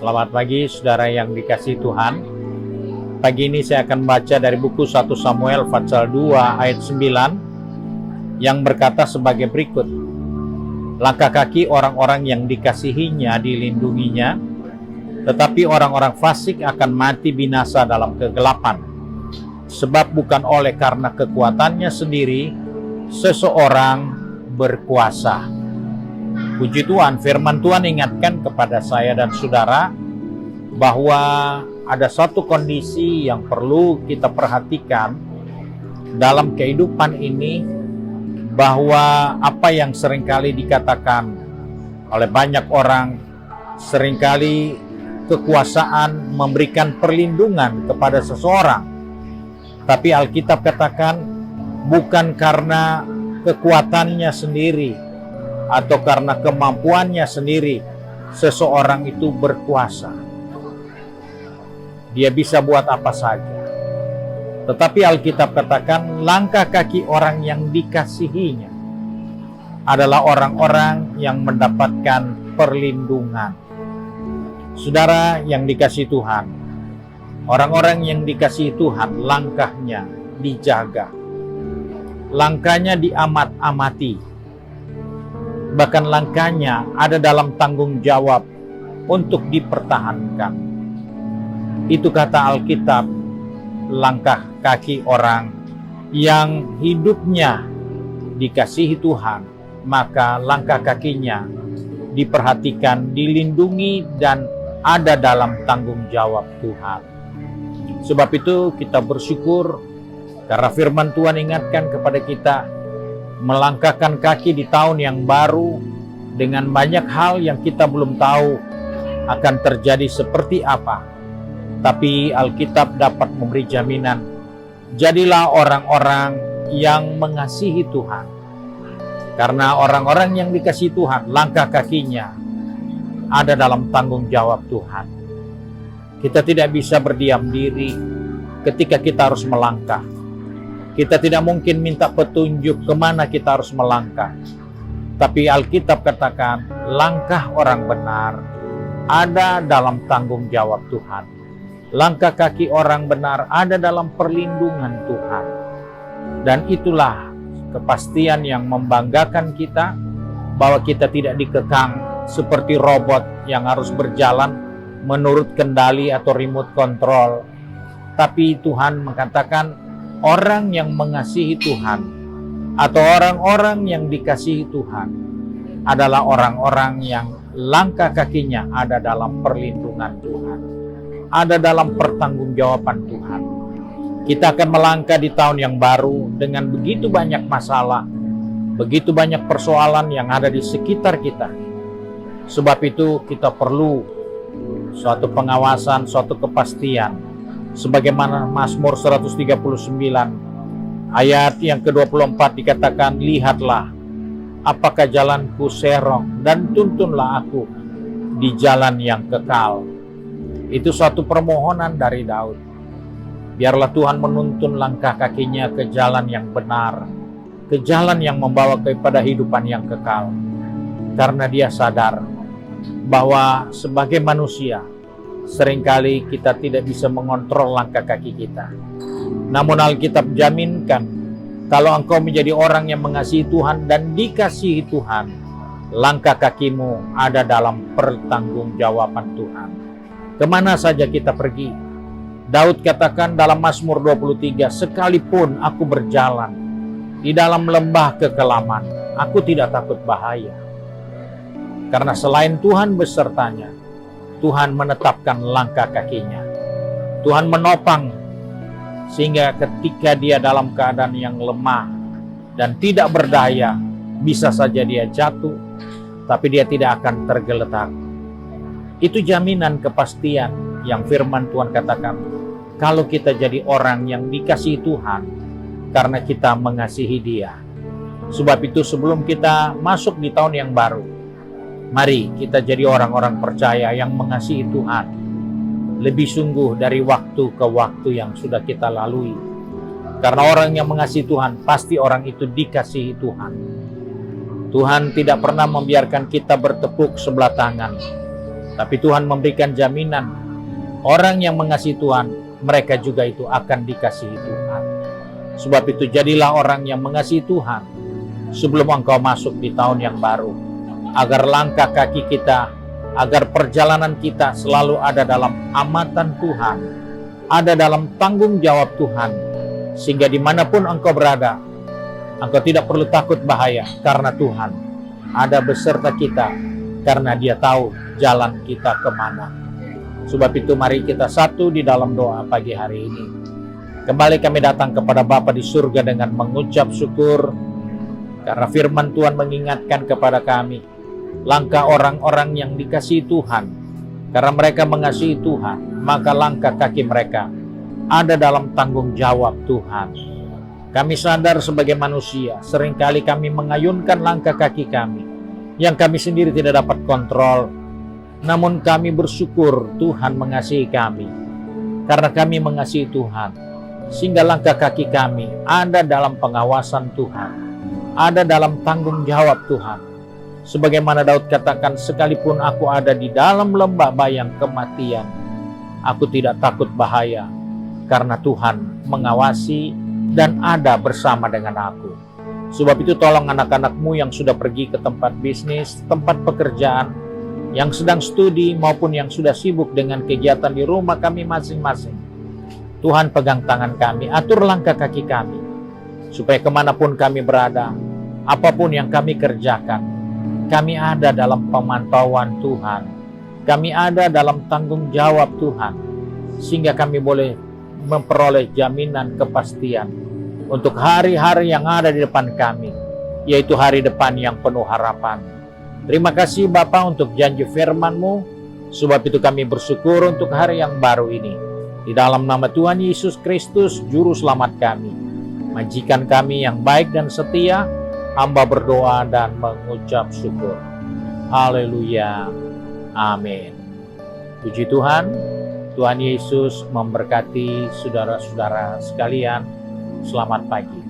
Selamat pagi saudara yang dikasihi Tuhan. Pagi ini saya akan baca dari buku 1 Samuel pasal 2 ayat 9 yang berkata sebagai berikut. Langkah kaki orang-orang yang dikasihinya dilindunginya, tetapi orang-orang fasik akan mati binasa dalam kegelapan. Sebab bukan oleh karena kekuatannya sendiri seseorang berkuasa. Puji Tuhan, firman Tuhan ingatkan kepada saya dan saudara bahwa ada satu kondisi yang perlu kita perhatikan dalam kehidupan ini, bahwa apa yang seringkali dikatakan oleh banyak orang, seringkali kekuasaan memberikan perlindungan kepada seseorang. Tapi Alkitab katakan bukan karena kekuatannya sendiri atau karena kemampuannya sendiri seseorang itu berkuasa. Dia bisa buat apa saja. Tetapi Alkitab katakan langkah kaki orang yang dikasihinya adalah orang-orang yang mendapatkan perlindungan. Saudara yang dikasihi Tuhan, orang-orang yang dikasihi Tuhan langkahnya dijaga. Langkahnya diamat-amati. Bahkan langkahnya ada dalam tanggung jawab untuk dipertahankan. Itu kata Alkitab, langkah kaki orang yang hidupnya dikasihi Tuhan, maka langkah kakinya diperhatikan, dilindungi, dan ada dalam tanggung jawab Tuhan. Sebab itu kita bersyukur karena firman Tuhan ingatkan kepada kita melangkahkan kaki di tahun yang baru dengan banyak hal yang kita belum tahu akan terjadi seperti apa. Tapi Alkitab dapat memberi jaminan, jadilah orang-orang yang mengasihi Tuhan. Karena orang-orang yang dikasihi Tuhan, langkah kakinya ada dalam tanggung jawab Tuhan. Kita tidak bisa berdiam diri ketika kita harus melangkah. Kita tidak mungkin minta petunjuk kemana kita harus melangkah. Tapi Alkitab katakan, langkah orang benar ada dalam tanggung jawab Tuhan. Langkah kaki orang benar ada dalam perlindungan Tuhan. Dan itulah kepastian yang membanggakan kita, bahwa kita tidak dikekang seperti robot yang harus berjalan menurut kendali atau remote control. Tapi Tuhan mengatakan, orang yang mengasihi Tuhan atau orang-orang yang dikasihi Tuhan adalah orang-orang yang langkah kakinya ada dalam perlindungan Tuhan, ada dalam pertanggungjawaban Tuhan. Kita akan melangkah di tahun yang baru dengan begitu banyak masalah, begitu banyak persoalan yang ada di sekitar kita. Sebab itu kita perlu suatu pengawasan, suatu kepastian. Sebagaimana Mazmur 139 ayat yang ke-24 dikatakan, lihatlah apakah jalanku serong dan tuntunlah aku di jalan yang kekal. Itu suatu permohonan dari Daud. Biarlah Tuhan menuntun langkah kakinya ke jalan yang benar, ke jalan yang membawa kepada kehidupan yang kekal. Karena dia sadar bahwa sebagai manusia seringkali kita tidak bisa mengontrol langkah kaki kita. Namun Alkitab jaminkan, kalau engkau menjadi orang yang mengasihi Tuhan dan dikasihi Tuhan, langkah kakimu ada dalam pertanggungjawaban Tuhan. Kemana saja kita pergi. Daud katakan dalam Mazmur 23, sekalipun aku berjalan di dalam lembah kekelaman, aku tidak takut bahaya. Karena selain Tuhan besertanya, Tuhan menetapkan langkah kakinya. Tuhan menopang sehingga ketika dia dalam keadaan yang lemah dan tidak berdaya, bisa saja dia jatuh, tapi dia tidak akan tergeletak. Itu jaminan kepastian yang firman Tuhan katakan, kalau kita jadi orang yang dikasihi Tuhan karena kita mengasihi Dia. Sebab itu sebelum kita masuk di tahun yang baru, mari kita jadi orang-orang percaya yang mengasihi Tuhan lebih sungguh dari waktu ke waktu yang sudah kita lalui. Karena orang yang mengasihi Tuhan, pasti orang itu dikasihi Tuhan. Tuhan tidak pernah membiarkan kita bertepuk sebelah tangan. Tapi Tuhan memberikan jaminan, orang yang mengasihi Tuhan, mereka juga itu akan dikasihi Tuhan. Sebab itu jadilah orang yang mengasihi Tuhan sebelum engkau masuk di tahun yang baru, agar langkah kaki kita, agar perjalanan kita selalu ada dalam amatan Tuhan, ada dalam tanggung jawab Tuhan, sehingga dimanapun engkau berada, engkau tidak perlu takut bahaya, karena Tuhan ada beserta kita, karena Dia tahu jalan kita kemana. Sebab itu mari kita satu di dalam doa pagi hari ini. Kembali kami datang kepada Bapa di surga dengan mengucap syukur, karena firman Tuhan mengingatkan kepada kami, langkah orang-orang yang dikasihi Tuhan, karena mereka mengasihi Tuhan, maka langkah kaki mereka ada dalam tanggung jawab Tuhan. Kami sadar sebagai manusia, seringkali kami mengayunkan langkah kaki kami, yang kami sendiri tidak dapat kontrol. Namun kami bersyukur Tuhan mengasihi kami, karena kami mengasihi Tuhan, sehingga langkah kaki kami ada dalam pengawasan Tuhan, ada dalam tanggung jawab Tuhan. Sebagaimana Daud katakan, sekalipun aku ada di dalam lembah bayang kematian, aku tidak takut bahaya, karena Tuhan mengawasi dan ada bersama dengan aku. Sebab itu tolong anak-anakmu yang sudah pergi ke tempat bisnis, tempat pekerjaan, yang sedang studi maupun yang sudah sibuk dengan kegiatan di rumah kami masing-masing. Tuhan pegang tangan kami, atur langkah kaki kami, supaya kemanapun kami berada, apapun yang kami kerjakan, kami ada dalam pemantauan Tuhan, kami ada dalam tanggung jawab Tuhan, sehingga kami boleh memperoleh jaminan kepastian untuk hari-hari yang ada di depan kami, yaitu hari depan yang penuh harapan. Terima kasih Bapa untuk janji firman-Mu, sebab itu kami bersyukur untuk hari yang baru ini. Di dalam nama Tuhan Yesus Kristus, Juru Selamat kami, majikan kami yang baik dan setia, hamba berdoa dan mengucap syukur. Haleluya. Amin. Puji Tuhan. Tuhan Yesus memberkati saudara-saudara sekalian. Selamat pagi.